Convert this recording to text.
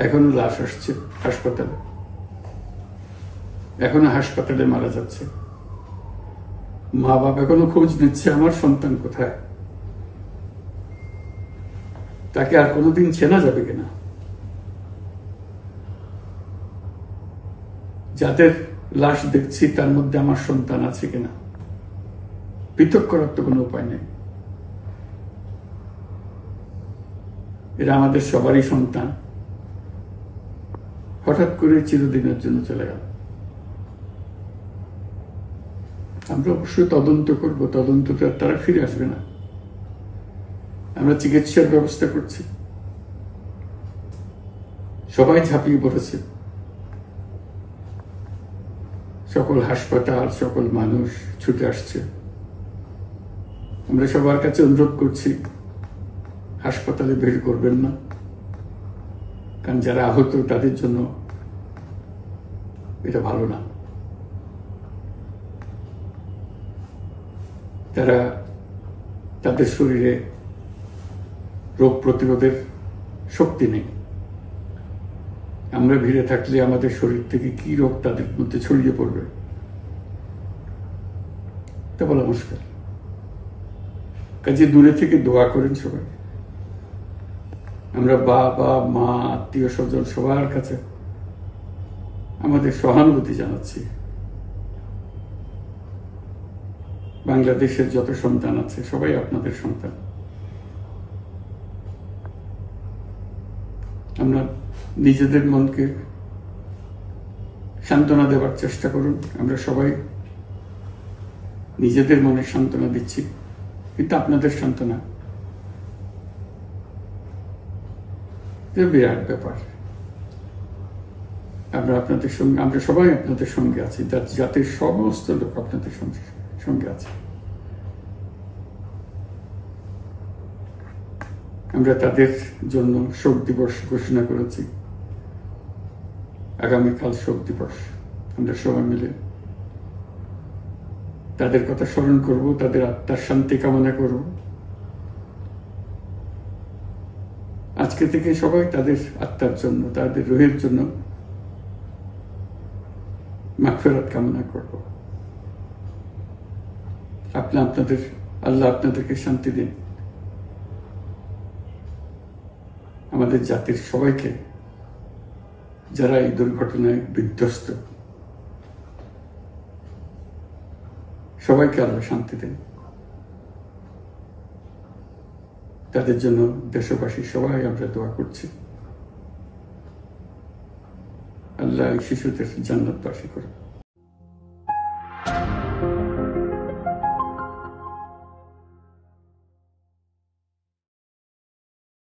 এখনো লাশ আসছে হাসপাতালে, এখনো হাসপাতালে মারা যাচ্ছে। মা বাবা এখনো খোঁজ নিচ্ছে আমার সন্তান কোথায়, তাকে আর কোনোদিন চেনা যাবে কিনা। যাদের লাশ দেখছি তার মধ্যে আমার সন্তান আছে কিনা পৃথক করার তো কোনো উপায় নেই। এরা আমাদের সবারই সন্তান, হঠাৎ করে চিরদিনের জন্য চলে গেল। আমরা অবশ্যই তদন্ত করব, তদন্তটা তারা ফিরে আসবে না। আমরা চিকিৎসার ব্যবস্থা করছি, সবাই ঝাঁপিয়ে পড়েছে, সকল হাসপাতাল, সকল মানুষ ছুটে আসছে। আমরা সবার কাছে অনুরোধ করছি, হাসপাতালে ভিড় করবেন না, কারণ যারা আহত তাদের জন্য এটা ভালো না। তারা তাদের শরীরে রোগ প্রতিরোধের শক্তি নেই। আমরা ভিড়ে থাকলে আমাদের শরীর থেকে কি রোগ তাদের মধ্যে ছড়িয়ে পড়বে তা বলা মুশকিল। কাজে দূরে থেকে দোয়া করেন সবাই। আমরা বাবা মা আত্মীয় স্বজন সবার কাছে আমাদের সহানুভূতি জানাচ্ছি। বাংলাদেশের যত সন্তান আছে সবাই আপনাদের সন্তান। আমরা নিজেদের মনকে সান্ত্বনা দেওয়ার চেষ্টা করুন। আমরা সবাই নিজেদের মনে সান্ত্বনা দিচ্ছি, কিন্তু আপনাদের সান্ত্বনা বিরাট ব্যাপার। আপনাদের সঙ্গে, আমরা সবাই আপনাদের সঙ্গে আছি, জাতির সমস্ত লোক আপনাদের সঙ্গে আছে। আমরা তাদের জন্য শোক দিবস ঘোষণা করেছি। আগামীকাল শোক দিবস, আমরা সবাই মিলে তাদের কথা স্মরণ করব, তাদের আত্মার শান্তি কামনা করব। আজকে থেকে সবাই তাদের আত্মার জন্য, তাদের রুহের জন্য মাগফিরাত কামনা করব। আল্লাহ আপনাদেরকে শান্তি দিন। আমাদের জাতির সবাইকে, যারা এই দুর্ঘটনায় বিধ্বস্ত, সবাইকে আল্লাহ শান্তি দেন। তাদের জন্য দেশবাসী সবাই আমরা দোয়া করছি। আল্লাহ শিশুদের জান্নাতবাসী করুন।